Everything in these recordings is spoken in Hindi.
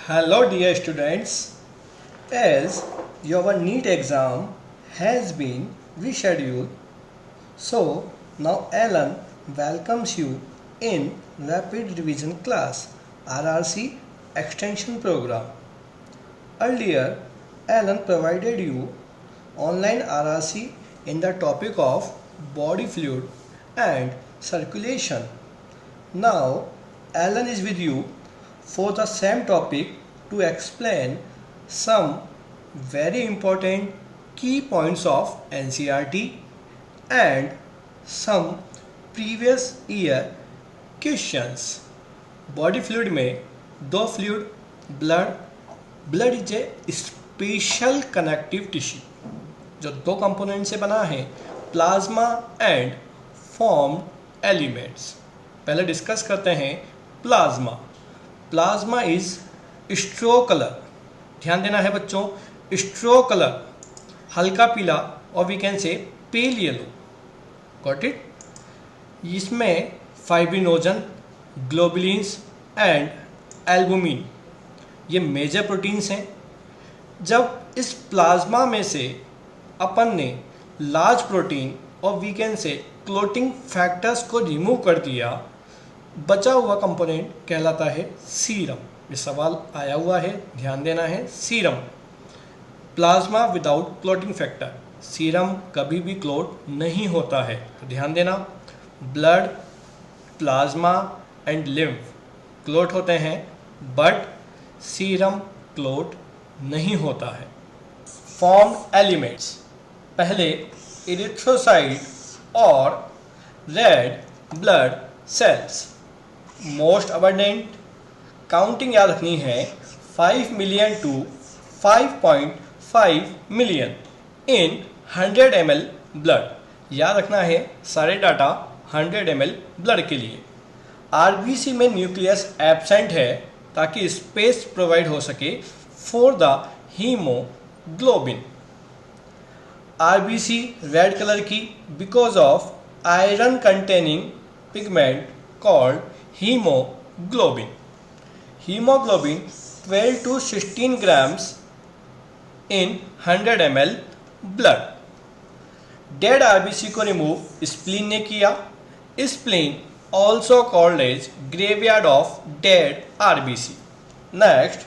Hello dear students, as your NEET exam has been rescheduled, so now Alan welcomes you in Rapid Revision class RRC extension program. Earlier, Alan provided you online RRC in the topic of body fluid and circulation. Now, Alan is with you for the same topic to explain some very important key points of NCERT and some previous year questions. Body fluid में दो fluid blood is a special connective tissue जो दो कंपोनेंट से बना है, प्लाज्मा एंड फॉर्म्ड एलिमेंट्स। पहले डिस्कस करते हैं plasma. Plasma is straw colour, ध्यान देना है बच्चों, स्ट्रो कलर, हल्का पीला और we can say pale yellow. Got it. इसमें फाइब्रिनोजन, ग्लोबुलिन्स एंड एल्बुमिन ये मेजर प्रोटीन्स हैं। जब इस प्लाज्मा में से अपन ने लार्ज प्रोटीन और we can say clotting factors को रिमूव कर दिया, बचा हुआ कंपोनेंट कहलाता है सीरम। ये सवाल आया हुआ है, ध्यान देना है। Serum, plasma without clotting factor, serum कभी भी क्लोट नहीं होता है, तो ध्यान देना। Blood, plasma and lymph clot होते हैं, बट सीरम क्लोट नहीं होता है। फॉर्म्ड एलिमेंट्स, पहले इरिथ्रोसाइट और red blood cells. Most abundant, counting याद रखनी है, 5 million to 5.5 million in 100 ml blood. याद रखना है सारे डाटा 100 ml ब्लड के लिए। आरबीसी में न्यूक्लियस एब्सेंट है ताकि स्पेस प्रोवाइड हो सके for the haemoglobin. RBC red colour की because of iron containing pigment called haemoglobin. Haemoglobin 12 to 16 grams in 100 ml blood. Dead RBC को रिमूव स्प्लीन ने किया। Spleen also called as graveyard of dead RBC. Next,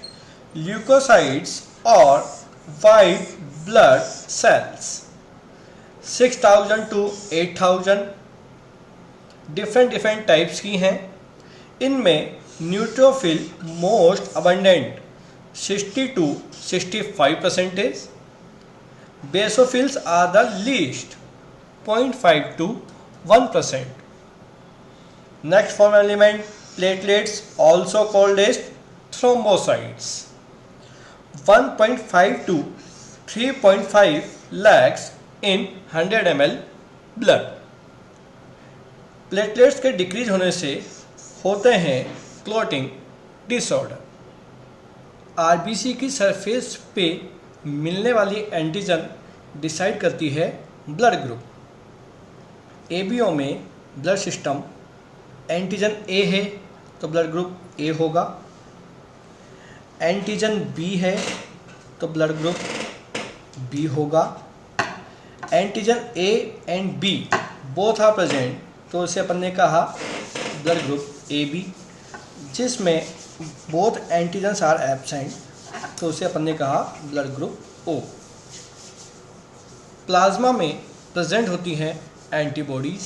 leucocytes और white blood cells, 6000 to 8000 different types की हैं। इनमें neutrophil most abundant 60 to 65%। Basophils are the least 0.5 to 1%। Next form element platelets also called as thrombocytes, 1.5 to 3.5 lakhs in 100 ml blood. Platelets के डिक्रीज होने से होते हैं क्लोटिंग डिसऑर्डर। आरबीसी की सरफेस पे मिलने वाली एंटीजन डिसाइड करती है ब्लड ग्रुप। एबीओ में ब्लड सिस्टम एंटीजन ए है तो ब्लड ग्रुप ए होगा, एंटीजन बी है तो ब्लड ग्रुप बी होगा, antigen A and B both are present तो उसे अपन ने कहा ब्लड ग्रुप ए बी। जिसमें बोथ एंटीजन्स आर एब्सेंट तो उसे अपन ने कहा ब्लड ग्रुप ओ। प्लाज्मा में प्रेजेंट होती हैं एंटीबॉडीज।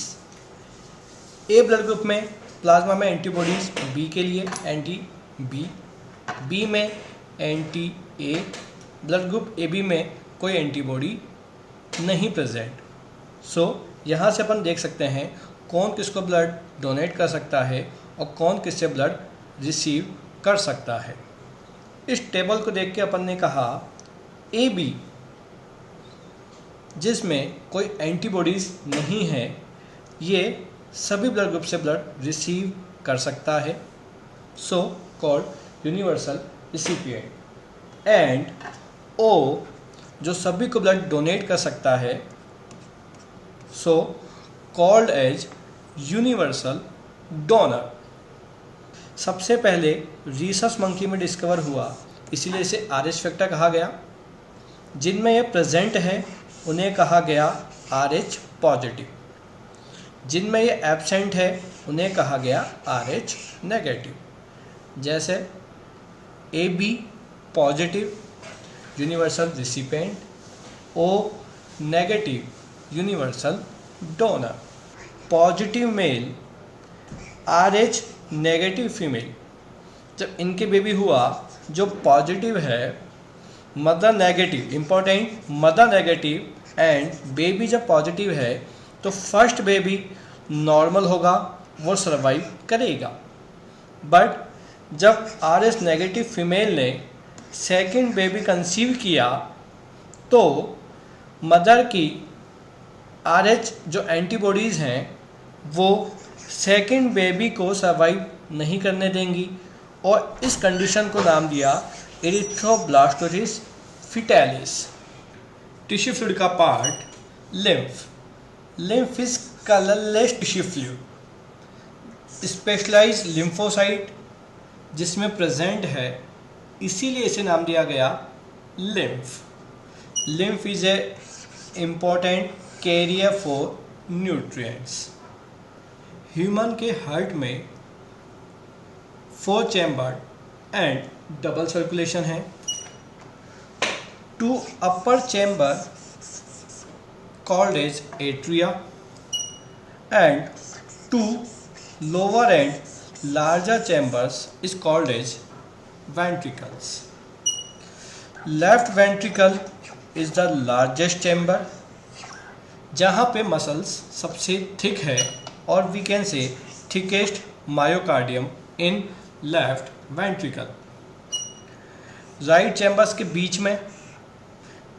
ए ब्लड ग्रुप में प्लाज्मा में एंटीबॉडीज बी के लिए एंटी बी में anti A. Blood group A B में कोई एंटीबॉडी नहीं प्रेजेंट। सो यहाँ से अपन देख सकते हैं कौन किसको ब्लड डोनेट कर सकता है और कौन किससे ब्लड रिसीव कर सकता है। इस टेबल को देख के अपन ने कहा ए बी जिसमें कोई एंटीबॉडीज़ नहीं है, ये सभी ब्लड ग्रुप से ब्लड रिसीव कर सकता है, so called universal recipient. And O जो सभी को ब्लड डोनेट कर सकता है, so called as universal donor. सबसे पहले रीसस मंकी में डिस्कवर हुआ, इसीलिए इसे RH फैक्टर कहा गया। जिनमें ये प्रेजेंट है उन्हें कहा गया RH पॉजिटिव, जिनमें ये एब्सेंट है उन्हें कहा गया RH नेगेटिव। जैसे AB positive universal recipient, O negative universal donor. Positive male, RH negative female. जब इनके बेबी हुआ, जो पॉजिटिव है mother negative, important, mother negative and baby जब पॉजिटिव है तो फर्स्ट बेबी नॉर्मल होगा, वो सर्वाइव करेगा। बट जब RH नेगेटिव फीमेल ने सेकंड बेबी कंसीव किया तो मदर की RH जो एंटीबॉडीज़ हैं वो सेकंड बेबी को सर्वाइव नहीं करने देंगी और इस कंडीशन को नाम दिया एरिथ्रोब्लास्टोसिस फिटालिस। टिश्यू फ्लूइड का part lymph. Lymph is colourless tissue fluid, specialised lymphocyte जिसमें प्रेजेंट है, इसीलिए इसे नाम दिया गया lymph. Lymph is a important carrier for nutrients. Human के हार्ट में 4 चैम्बर एंड डबल सर्कुलेशन है। 2 upper chamber called as atria and 2 lower and larger chambers is called as ventricles. Left ventricle is the largest chamber जहाँ पे मसल्स सबसे थिक है और we can say thickest myocardium in left ventricle. Right chambers के बीच में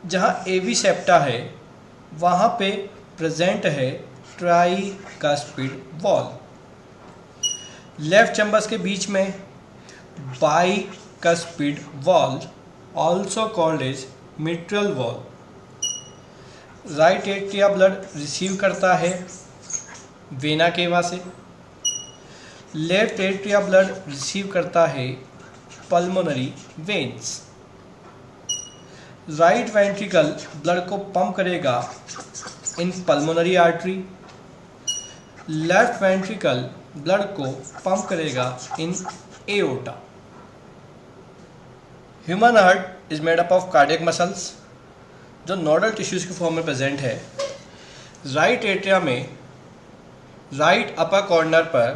जहाँ एवी सेप्टा है वहाँ पे प्रेजेंट है ट्राइकस्पिड वॉल। लेफ्ट चैम्बर्स के बीच में bicuspid valve also called as mitral valve. Right atria blood receive करता है वेना केवा से। लेफ्ट एट्रिया ब्लड रिसीव करता है pulmonary veins. Right ventricle blood को पंप करेगा in pulmonary artery. Left ventricle blood को पंप करेगा in aorta. Human heart is made up of cardiac muscles जो नोडल टिश्यूज के फॉर्म में प्रेजेंट है। राइट एट्रिया में राइट अपर कॉर्नर पर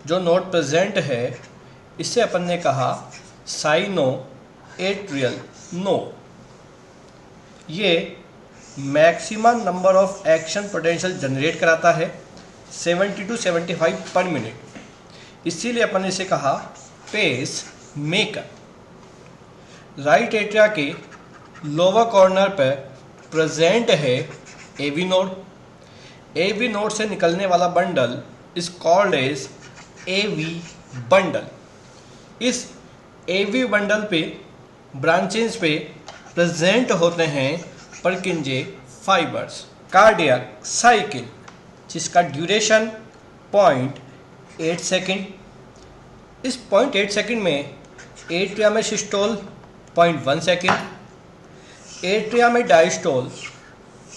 जो नोड प्रेजेंट है इसे अपन ने कहा साइनो एट्रियल नोड। ये maximum number of action potential generate कराता है 70 to 75 पर मिनट, इसीलिए अपन ने इसे कहा पेस मेकर। राइट एट्रिया के लोअर कॉर्नर पर प्रेजेंट है एवी नोड। एवी नोड से निकलने वाला bundle is called as AV bundle. इस एवी बंडल पे ब्रांचेस पे प्रेजेंट होते हैं परकिंजे फाइबर्स। कार्डियक साइकिल जिसका ड्यूरेशन 0.8 सेकेंड। इस 0.8 सेकेंड में एट्रिया में सिस्टोल 0.1 सेकेंड, एट्रिया में diastole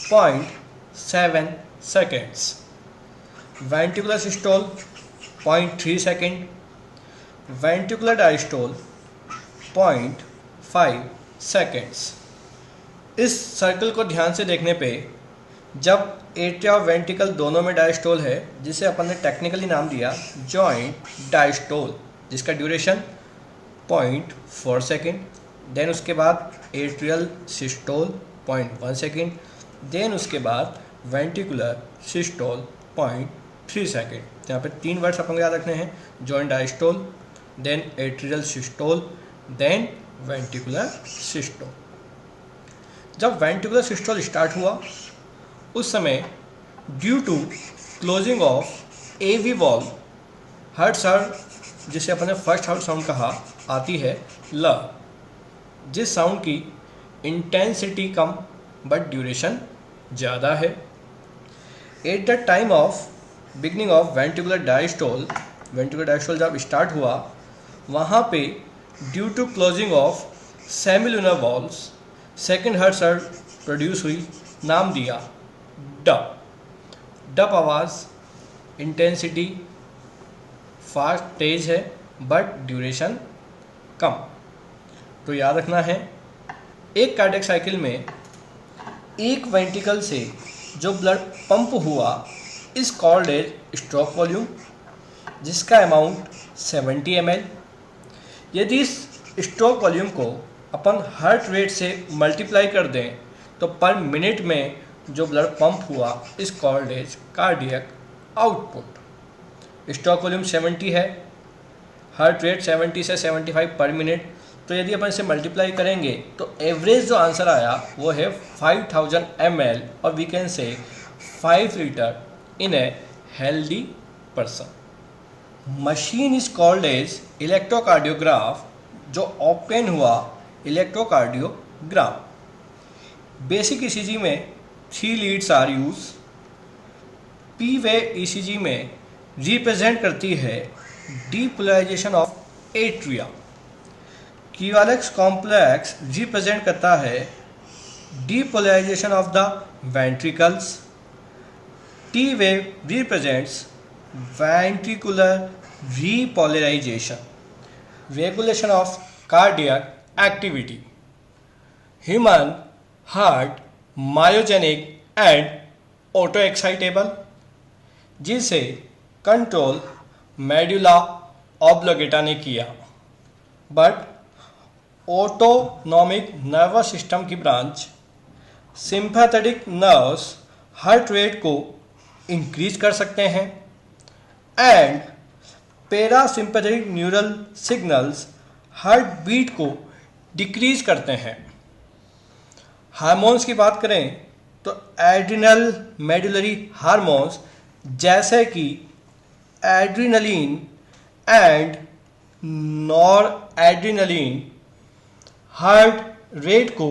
0.7 seconds, ventricular systole 0.3 second, ventricular diastole 0.5 seconds. इस सर्कल को ध्यान से देखने पे जब एट्रिया और वेंट्रिकल दोनों में डायस्टोल है जिसे अपन ने टेक्निकली नाम दिया जॉइंट डायस्टोल, जिसका ड्यूरेशन 0.4 सेकेंड, देन उसके बाद एट्रियल सिस्टोल 0.1 सेकेंड, देन उसके बाद वेंट्रिकुलर सिस्टोल 0.3 सेकेंड। यहाँ पे 3 वर्ड्स अपन को याद रखने हैं, joint diastole, then atrial systole, then ventricular systole. जब वेंट्रिकुलर सिस्टोल स्टार्ट हुआ उस समय due to closing of AV valve heart sound, जिसे अपने फर्स्ट हार्ट साउंड कहा, आती है ल, जिस साउंड की इंटेंसिटी कम बट ड्यूरेशन ज़्यादा है। At the time of beginning of ventricular diastole ventricular diastole जब स्टार्ट हुआ, वहाँ पे due to closing of semilunar valves second heart surge produce हुई, नाम दिया डप। डप आवाज़ इंटेंसिटी फास्ट तेज है बट ड्यूरेशन कम। तो याद रखना है, एक कार्डियक साइकिल में एक वेंट्रिकल से जो ब्लड पंप हुआ इस कॉल्ड एज स्ट्रोक वॉल्यूम, जिसका अमाउंट 70 ml। यदि इस स्ट्रोक वॉल्यूम को अपन हार्ट रेट से मल्टीप्लाई कर दें तो पर मिनट में जो ब्लड पंप हुआ इस called as cardiac output. Stroke volume 70 है, हार्ट रेट 70 से 75 पर मिनट, तो यदि अपन इसे मल्टीप्लाई करेंगे तो एवरेज जो आंसर आया वो है 5000 ml, और we can say 5 litre in a healthy person. Machine is called as electrocardiograph, जो ओपन हुआ इलेक्ट्रोकार्डियोग्राम। बेसिक ईसीजी में 3 leads are use. P wave ECG में रिप्रेजेंट करती है depolarisation of atria. QRS complex represent करता है depolarisation of the ventricles. T wave represents ventricular repolarization, regulation of cardiac activity. Human heart myogenic and autoexcitable, जिसे कंट्रोल मेडुला ऑब्लोगेटा ने किया, बट ऑटोनॉमिक नर्वस सिस्टम की branch sympathetic nerves heart rate को इंक्रीज कर सकते हैं and parasympathetic neural signals heart beat को डिक्रीज करते हैं। हार्मोन्स की बात करें तो एड्रिनल मेडुलरी हार्मोन्स जैसे कि adrenaline and noradrenaline heart rate को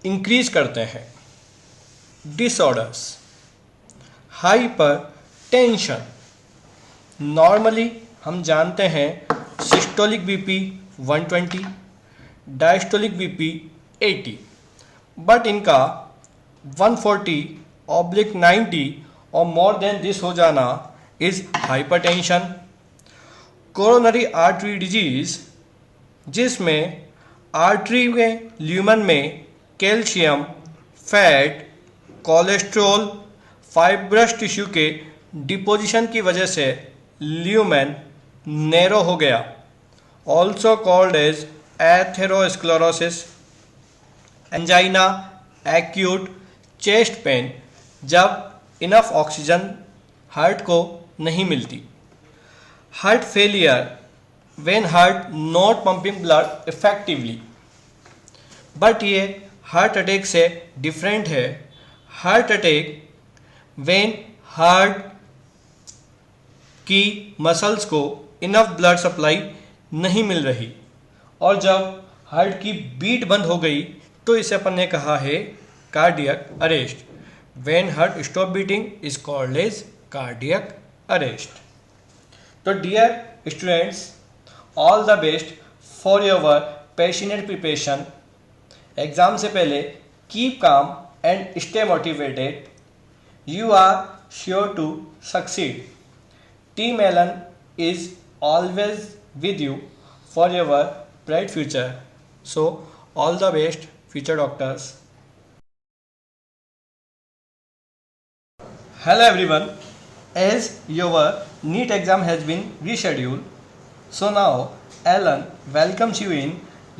इंक्रीज करते हैं। डिसऑर्डर्स, हाइपर टेंशन, नॉर्मली हम जानते हैं systolic BP 120, diastolic BP 80, but इनका 140/90 और मोर देन दिस हो जाना is hypertension. Coronary artery disease, जिसमें आर्टरी में ल्यूमन में calcium, fat, cholesterol, fibrous tissue के डिपोजिशन की वजह से ल्यूमेन नैरो हो गया, also called as atherosclerosis. Angina, acute chest pain, जब इनफ ऑक्सीजन हार्ट को नहीं मिलती। Heart failure, when heart not pumping blood effectively. But ये हार्ट अटैक से डिफरेंट है। हार्ट अटैक व्हेन हार्ट की मसल्स को इनफ ब्लड सप्लाई नहीं मिल रही, और जब हार्ट की बीट बंद हो गई तो इसे अपन ने कहा है cardiac arrest. When heart stop beating is called as cardiac arrest. तो dear students, all the best for your passionate preparation. Exam से पहले keep calm and stay motivated. You are sure to succeed. Team Alan is always with you for your bright future. So, all the best, future doctors. Hello everyone. As your NEET exam has been rescheduled, so now Alan welcomes you in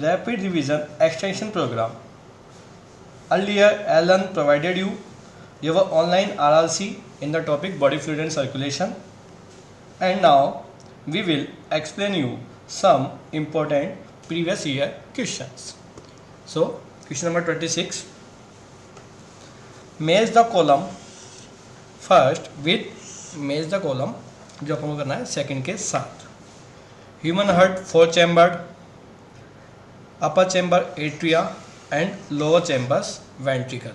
Rapid Revision Extension Program. Earlier, Alan provided you your online RRC in the topic body fluid and circulation, and now we will explain you some important previous year questions. So question number 26, match the column first with match the column, जो अपन को करना है सेकंड के साथ। Human heart 4 chambered, upper chamber atria and lower chambers ventricle.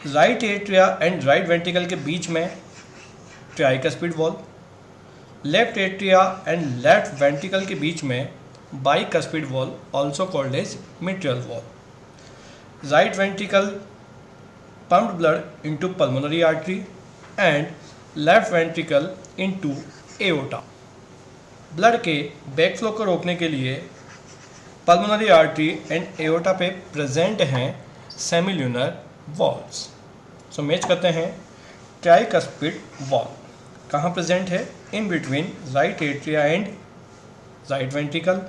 Right atria and right ventricle के बीच में tricuspid valve, left atria and left ventricle के बीच में bicuspid valve also called as mitral valve. Right ventricle pumped blood into pulmonary artery and left ventricle into aorta। Blood के बैक फ्लो को रोकने के लिए पल्मोनरी आर्टरी एंड एओर्टा पे प्रेजेंट हैं सेमिल्यूनर वॉल्स। सो मैच करते हैं ट्राइकस्पिड वॉल कहाँ प्रेजेंट है? In between right atria and right ventricle.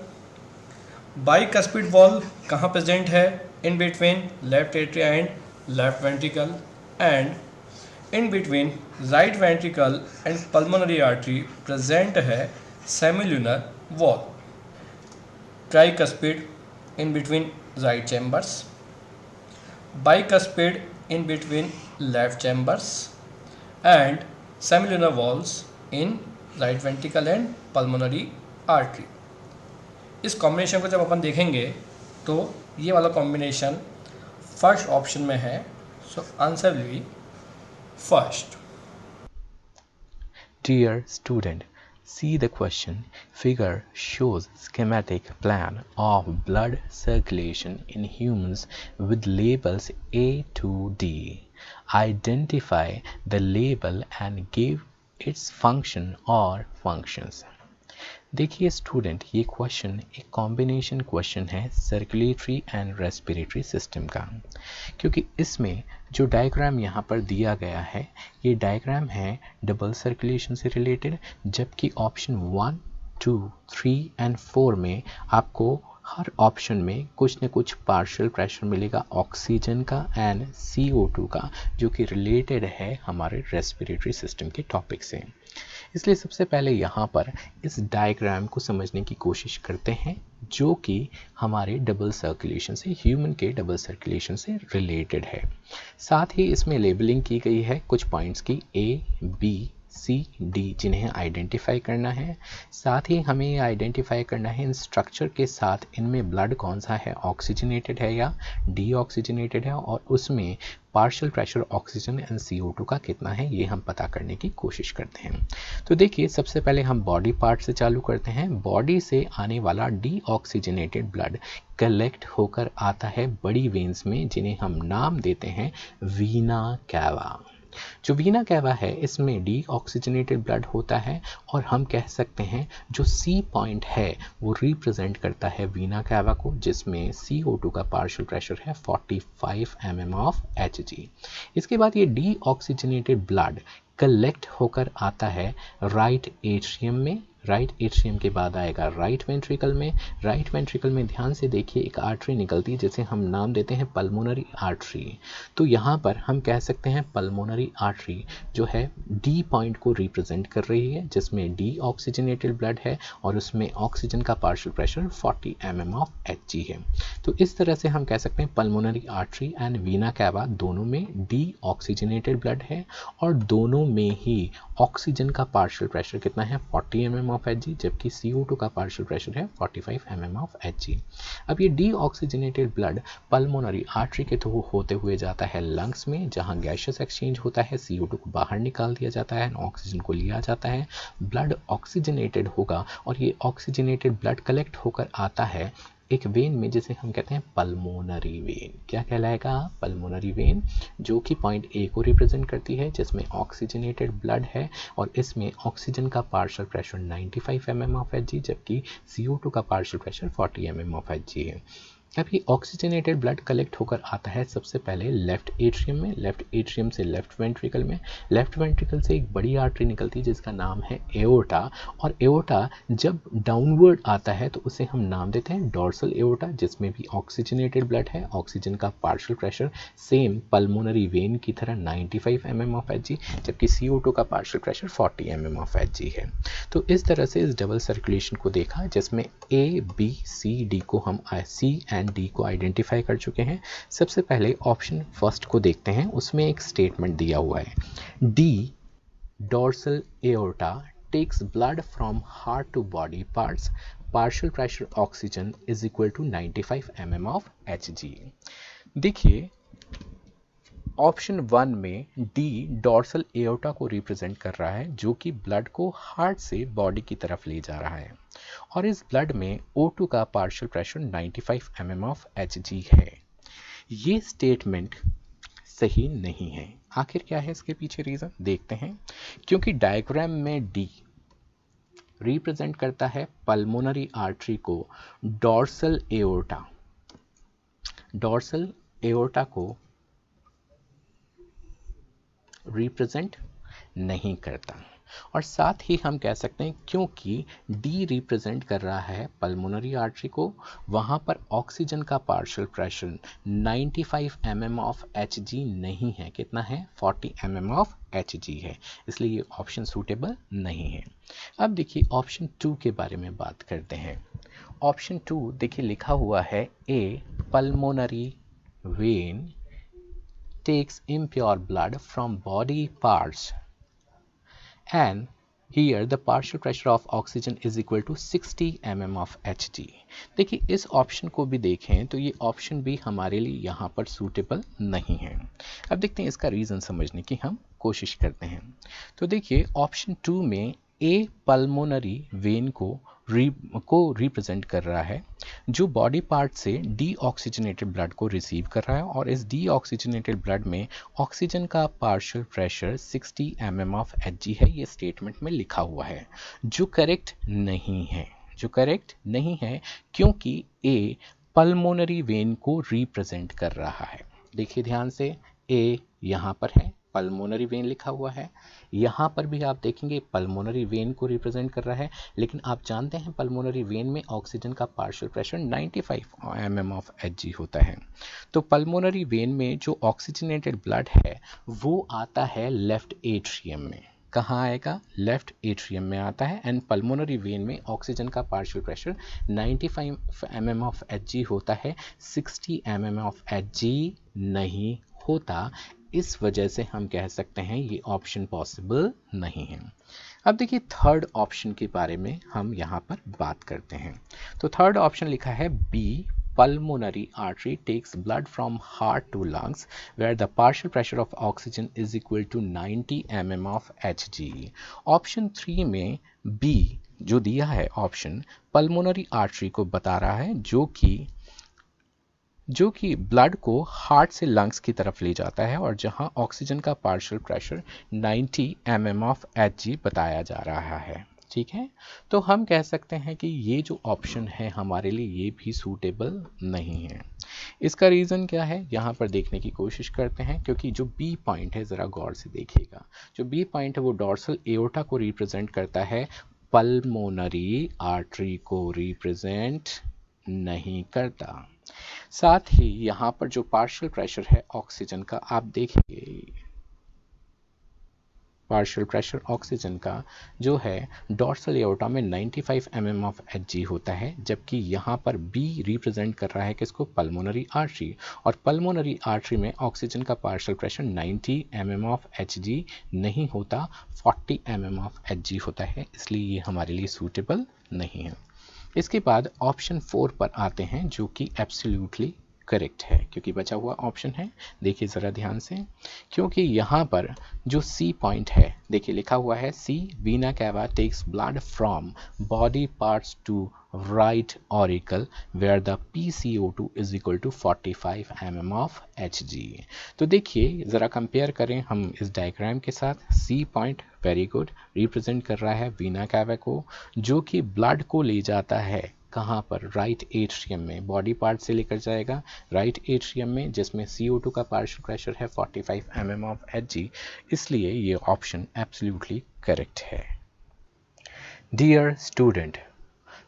Bicuspid valve कहाँ प्रेजेंट है? In between left atria and left ventricle. And in between right ventricle and pulmonary artery present है semilunar valve. Tricuspid in between right chambers, bicuspid in between left chambers and semilunar walls in right ventricle and pulmonary artery। इस कॉम्बिनेशन को जब अपन देखेंगे तो ये वाला कॉम्बिनेशन फर्स्ट ऑप्शन में है। So answer will be first. Dear student, see the question. Figure shows schematic plan of blood circulation in humans with labels A to D. Identify the label and give its function or functions. देखिए स्टूडेंट, ये क्वेश्चन एक कॉम्बिनेशन क्वेश्चन है सर्कुलेटरी एंड रेस्पिरेटरी सिस्टम का, क्योंकि इसमें जो डायग्राम यहाँ पर दिया गया है ये डायग्राम है डबल सर्कुलेशन से रिलेटेड, जबकि ऑप्शन 1, 2, 3 एंड 4 में आपको हर ऑप्शन में कुछ न कुछ पार्शियल प्रेशर मिलेगा ऑक्सीजन का एंड CO2 का, जो कि रिलेटेड है हमारे रेस्पिरेटरी सिस्टम के टॉपिक से। इसलिए सबसे पहले यहाँ पर इस डायग्राम को समझने की कोशिश करते हैं, जो कि हमारे डबल सर्कुलेशन से, ह्यूमन के डबल सर्कुलेशन से रिलेटेड है। साथ ही इसमें लेबलिंग की गई है कुछ पॉइंट्स की A, B, C, D, जिन्हें आइडेंटिफाई करना है। साथ ही हमें ये आइडेंटिफाई करना है इन स्ट्रक्चर के साथ इनमें ब्लड कौन सा है, ऑक्सीजनेटेड है या डीऑक्सीजनेटेड है, और उसमें partial pressure oxygen and CO2 का कितना है ये हम पता करने की कोशिश करते हैं। तो देखिए सबसे पहले हम बॉडी पार्ट से चालू करते हैं। बॉडी से आने वाला डीऑक्सीजनेटेड ब्लड कलेक्ट होकर आता है बड़ी वेन्स में, जिन्हें हम नाम देते हैं वीना कैवा। जो वीना कैवा है इसमें डीऑक्सीजनेटेड ब्लड होता है, और हम कह सकते हैं जो C पॉइंट है वो रिप्रेजेंट करता है वीना कैवा को, जिसमें CO2 का पार्शियल प्रेशर है 45 mm ऑफ Hg। इसके बाद ये डीऑक्सीजनेटेड ब्लड कलेक्ट होकर आता है राइट एट्रियम में। राइट एट्रियम के बाद आएगा राइट वेंट्रिकल में। राइट वेंट्रिकल में ध्यान से देखिए एक आर्टरी निकलती है जिसे हम नाम देते हैं पल्मोनरी आर्टरी। तो यहाँ पर हम कह सकते हैं पल्मोनरी आर्टरी जो है डी पॉइंट को रिप्रेजेंट कर रही है, जिसमें डी ऑक्सीजनेटेड ब्लड है और उसमें ऑक्सीजन का partial pressure 40 mm of Hg है। तो इस तरह से हम कह सकते हैं pulmonary artery and Veena cava दोनों में डी ऑक्सीजनेटेड ब्लड है, और दोनों में ही ऑक्सीजन का पार्शियल प्रेशर कितना है 40 mm ऑफ Hg, जबकि CO2 का पार्शियल प्रेशर है 45 mm ऑफ Hg। अब ये डीऑक्सीजनेटेड ब्लड पल्मोनरी आर्टरी के थ्रू होते हुए जाता है लंग्स में, जहां गैसियस एक्सचेंज होता है, CO2 को बाहर निकाल दिया जाता है, ऑक्सीजन को लिया जाता है। ब्लड ऑक्सीजनेटेड होगा और ये ऑक्सीजनेटेड ब्लड कलेक्ट होकर आता है एक वेन में जिसे हम कहते हैं पल्मोनरी वेन। क्या कहलाएगा? पल्मोनरी वेन, जो कि पॉइंट A को रिप्रेजेंट करती है, जिसमें ऑक्सीजनेटेड ब्लड है और इसमें ऑक्सीजन का partial pressure 95 mm of Hg, जबकि CO2 का partial pressure 40 mm of Hg है। अब ये ऑक्सीजनेटेड ब्लड कलेक्ट होकर आता है सबसे पहले लेफ्ट एट्रियम में, लेफ्ट एट्रियम से लेफ्ट वेंट्रिकल में। लेफ्ट वेंट्रिकल से एक बड़ी आर्टरी निकलती है जिसका नाम है एओर्टा, और एओर्टा जब डाउनवर्ड आता है तो उसे हम नाम देते हैं डोर्सल एओर्टा, जिसमें भी ऑक्सीजनेटेड ब्लड है। ऑक्सीजन का partial pressure same pulmonary vein की तरह 95 mm ऑफ Hg, जबकि CO2 का partial pressure 40 mm of Hg है। तो इस तरह से इस डबल सर्कुलेशन को देखा, जिसमें A, B, C, D को हम C एंड D को आइडेंटिफाई कर चुके हैं। सबसे पहले ऑप्शन फर्स्ट को देखते हैं, उसमें एक स्टेटमेंट दिया हुआ है, D dorsal aorta takes blood from heart to body parts, partial pressure oxygen is equal to 95 mm of Hg। देखिए ऑप्शन 1 में डी डॉर्सल एओर्टा को रिप्रेजेंट कर रहा है, जो कि ब्लड को हार्ट से बॉडी की तरफ ले जा रहा है, और इस ब्लड में O2 का partial pressure 95 mm of Hg है। ये स्टेटमेंट सही नहीं है। आखिर क्या है इसके पीछे रीजन, देखते हैं। क्योंकि डायग्राम में डी रिप्रेजेंट करता है पल्मोनरी आर्टरी को डॉर्सल एओर्टा को रिप्रेजेंट नहीं करता, और साथ ही हम कह सकते हैं क्योंकि डी रिप्रेजेंट कर रहा है पल्मोनरी आर्टरी को, वहां पर ऑक्सीजन का partial pressure 95 mm of Hg नहीं है, कितना है 40 mm ऑफ Hg है, इसलिए ये ऑप्शन सूटेबल नहीं है। अब देखिए ऑप्शन 2 के बारे में बात करते हैं। ऑप्शन 2 देखिए लिखा हुआ है A pulmonary vein takes impure blood from body parts and here the partial pressure of oxygen is equal to 60 mm of Hg। देखिए इस ऑप्शन को भी देखें तो ये ऑप्शन भी हमारे लिए यहाँ पर सूटेबल नहीं है। अब देखते हैं इसका रीज़न समझने की हम कोशिश करते हैं। तो देखिए ऑप्शन 2 में ए पल्मोनरी वेन को रिप्रेजेंट कर रहा है, जो बॉडी पार्ट से डीऑक्सीजनेटेड ब्लड को रिसीव कर रहा है, और इस डीऑक्सीजनेटेड ब्लड में ऑक्सीजन का partial pressure 60 mm of Hg है, ये स्टेटमेंट में लिखा हुआ है, जो करेक्ट नहीं है क्योंकि ए पल्मोनरी वेन को रिप्रेजेंट कर रहा है। देखिए ध्यान से, ए यहाँ पर है, पल्मोनरी वेन लिखा हुआ है, यहाँ पर भी आप देखेंगे पल्मोनरी वेन को रिप्रेजेंट कर रहा है, लेकिन आप जानते हैं पल्मोनरी वेन में ऑक्सीजन का partial pressure 95 mm of Hg होता है। तो पल्मोनरी वेन में जो ऑक्सीजनेटेड ब्लड है वो आता है लेफ्ट एट्रियम में। कहाँ आएगा? लेफ्ट एट्रियम में आता है, एंड पल्मोनरी वेन में ऑक्सीजन का partial pressure 95 mm of Hg होता है, 60 mm ऑफ Hg नहीं होता। इस वजह से हम कह सकते हैं ये ऑप्शन पॉसिबल नहीं है। अब देखिए थर्ड ऑप्शन के बारे में हम यहाँ पर बात करते हैं। तो थर्ड ऑप्शन लिखा है B pulmonary artery takes blood from heart to lungs where the partial pressure of oxygen is equal to 90 mm of Hg। Option 3 में बी जो दिया है ऑप्शन पल्मोनरी आर्टरी को बता रहा है, जो कि ब्लड को हार्ट से लंग्स की तरफ ले जाता है, और जहां ऑक्सीजन का partial pressure 90 mm of Hg बताया जा रहा है। ठीक है, तो हम कह सकते हैं कि ये जो ऑप्शन है हमारे लिए ये भी सूटेबल नहीं है। इसका रीज़न क्या है, यहाँ पर देखने की कोशिश करते हैं। क्योंकि जो बी पॉइंट है, ज़रा गौर से देखिएगा, जो बी पॉइंट है वो डॉर्सल एओर्टा को रिप्रेजेंट करता है, पल्मोनरी आर्टरी को रिप्रेजेंट नहीं करता। साथ ही यहाँ पर जो पार्शियल प्रेशर है ऑक्सीजन का, आप देखिए पार्शियल प्रेशर ऑक्सीजन का जो है डॉर्सल एओर्टा में 95 mm ऑफ Hg होता है, जबकि यहाँ पर बी रिप्रेजेंट कर रहा है किसको? पल्मोनरी आर्टरी, और पल्मोनरी आर्टरी में ऑक्सीजन का partial pressure 90 mm of Hg नहीं होता, 40 mm ऑफ Hg होता है, इसलिए ये हमारे लिए सूटेबल नहीं है। इसके बाद ऑप्शन 4 पर आते हैं, जो कि एब्सोल्युटली करेक्ट है, क्योंकि बचा हुआ ऑप्शन है। देखिए ज़रा ध्यान से, क्योंकि यहाँ पर जो सी पॉइंट है, देखिए लिखा हुआ है C vena cava takes blood from body parts to right auricle where the PCO2 is equal to 45 mm of Hg। तो देखिए ज़रा कंपेयर करें हम इस डायग्राम के साथ। C point very good represent कर रहा है वीना कैवा को, जो कि ब्लड को ले जाता है कहाँ पर? राइट एट्रियम में, बॉडी पार्ट से लेकर जाएगा राइट एट्रियम में, जिसमें CO2 का पार्शियल प्रेशर है 45 mm ऑफ Hg, इसलिए ये ऑप्शन एब्सोल्युटली करेक्ट है। Dear student,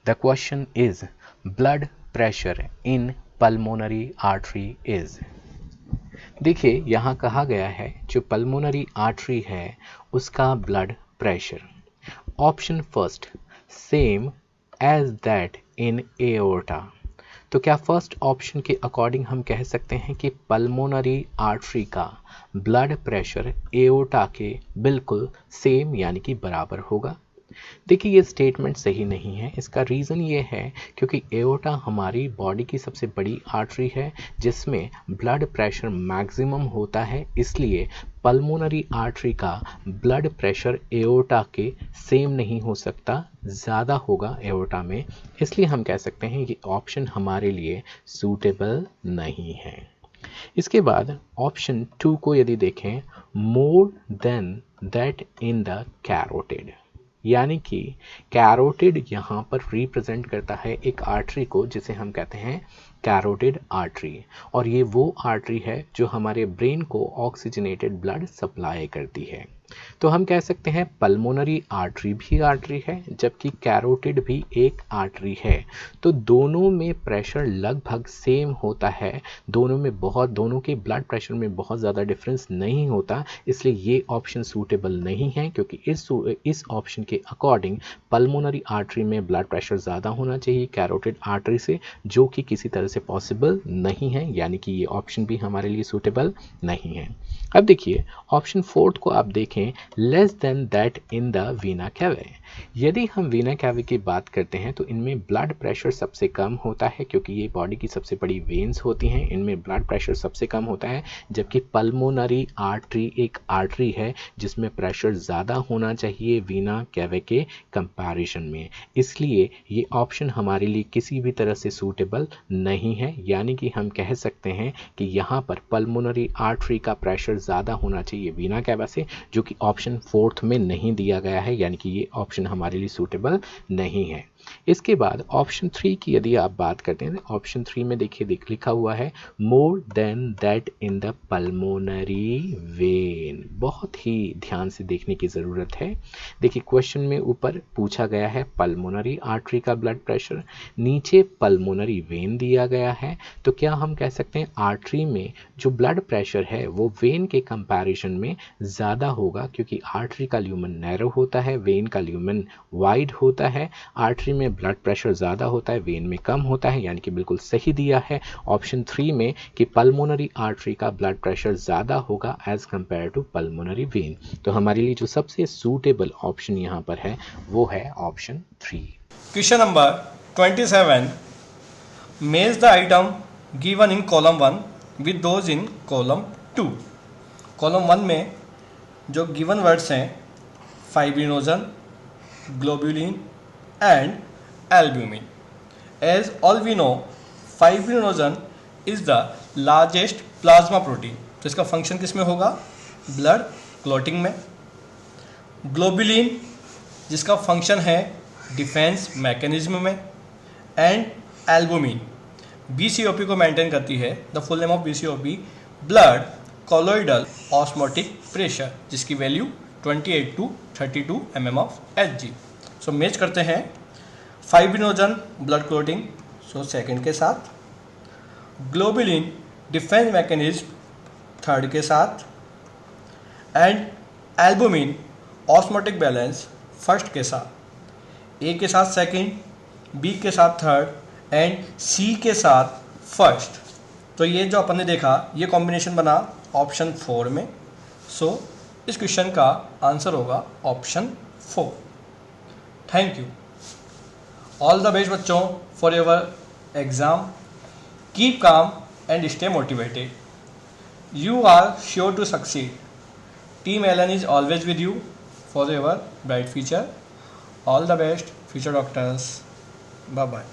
the question is blood pressure in pulmonary artery is. देखिए यहाँ कहा गया है जो पल्मोनरी आर्टरी है उसका blood pressure, option first same as that in aorta. तो क्या फर्स्ट ऑप्शन के अकॉर्डिंग हम कह सकते हैं कि पल्मोनरी आर्टरी का ब्लड प्रेशर एओर्टा के बिल्कुल सेम यानी कि बराबर होगा? देखिए ये स्टेटमेंट सही नहीं है। इसका रीज़न ये है क्योंकि एओर्टा हमारी बॉडी की सबसे बड़ी आर्टरी है जिसमें ब्लड प्रेशर मैक्सिमम होता है, इसलिए पल्मोनरी आर्टरी का ब्लड प्रेशर एओर्टा के सेम नहीं हो सकता, ज़्यादा होगा एओर्टा में। इसलिए हम कह सकते हैं ये ऑप्शन हमारे लिए सूटेबल नहीं है। इसके बाद ऑप्शन 2 को यदि देखें, more than that in the carotid, यानी कि कैरोटिड यहाँ पर रिप्रेजेंट करता है एक आर्टरी को जिसे हम कहते हैं कैरोटिड आर्टरी, और ये वो आर्टरी है जो हमारे ब्रेन को ऑक्सीजनेटेड ब्लड सप्लाई करती है। तो हम कह सकते हैं पल्मोनरी आर्टरी भी आर्टरी है जबकि कैरोटिड भी एक आर्टरी है। तो दोनों में प्रेशर लगभग सेम होता है, दोनों के ब्लड प्रेशर में बहुत ज़्यादा डिफरेंस नहीं होता, इसलिए ये ऑप्शन सूटेबल नहीं है क्योंकि इस ऑप्शन के अकॉर्डिंग पल्मोनरी आर्टरी में ब्लड प्रेशर ज़्यादा होना चाहिए कैरोटिड आर्टरी से, जो कि किसी तरह से पॉसिबल नहीं है, यानी कि ये ऑप्शन भी हमारे लिए सूटेबल नहीं है। अब देखिए ऑप्शन 4 को आप देखें, less than that in the vena cavae. यदि हम वीना कैवे की बात करते हैं तो इनमें ब्लड प्रेशर सबसे कम होता है क्योंकि ये बॉडी की सबसे बड़ी वेन्स होती हैं, इनमें ब्लड प्रेशर सबसे कम होता है, जबकि पल्मोनरी आर्टरी एक आर्टरी है जिसमें प्रेशर ज़्यादा होना चाहिए वीना कैवे के कंपैरिजन में। इसलिए ये ऑप्शन हमारे लिए किसी भी तरह से सूटेबल नहीं है, यानी कि हम कह सकते हैं कि यहाँ पर पल्मोनरी आर्टरी का प्रेशर ज़्यादा होना चाहिए वीना कैवा से, जो कि ऑप्शन 4 में नहीं दिया गया है, यानी कि ये ऑप्शन हमारे लिए सूटेबल नहीं है। इसके बाद ऑप्शन 3 की यदि आप बात करते हैं तो ऑप्शन 3 में देखिए लिखा हुआ है more than that in the pulmonary vein. बहुत ही ध्यान से देखने की ज़रूरत है। देखिए क्वेश्चन में ऊपर पूछा गया है पल्मोनरी आर्टरी का ब्लड प्रेशर, नीचे पल्मोनरी वेन दिया गया है, तो क्या हम कह सकते हैं आर्टरी में जो ब्लड प्रेशर है वो वेन के कंपैरिजन में ज़्यादा होगा क्योंकि आर्टरी का ल्यूमन नैरो होता है, वेन का ल्यूमन वाइड होता है। आर्टरी में ब्लड प्रेशर ज़्यादा होता है, वेन में कम होता है, यानी कि बिल्कुल सही दिया है ऑप्शन 3 में कि पल्मोनरी आर्टरी का ब्लड प्रेशर ज़्यादा होगा as compare to pulmonary vein. तो हमारे लिए जो सबसे सूटेबल ऑप्शन यहाँ पर है वो है option 3। Question number 27, match the item given in column 1 with those in column 2। Column 1 में जो गिवन वर्ड्स हैं fibrinogen, globulin and albumin. As all we know, fibrinogen is the largest plasma protein. तो इसका फंक्शन किस में होगा? ब्लड क्लॉटिंग में। ग्लोबुलिन जिसका फंक्शन है डिफेंस मैकेनिज्म में, एंड एल्बुमिन BCOP को मेंटेन करती है। The full name of BCOP blood colloidal osmotic pressure, जिसकी value 28 to 32 mm of Hg। So match करते हैं fibrinogen blood clotting, so second के साथ, ग्लोबुलिन डिफेंस मैकेनिज्म थर्ड के साथ, and albumin osmotic balance first के साथ। ए के साथ सेकंड, बी के साथ थर्ड एंड सी के साथ फर्स्ट। तो ये जो अपन ने देखा ये कॉम्बिनेशन बना ऑप्शन 4 में। सो इस क्वेश्चन का आंसर होगा option 4। Thank you. All the best बच्चों for your exam. Keep calm and stay motivated. You are sure to succeed. Team Allen is always with you for your bright future. All the best future doctors. Bye bye.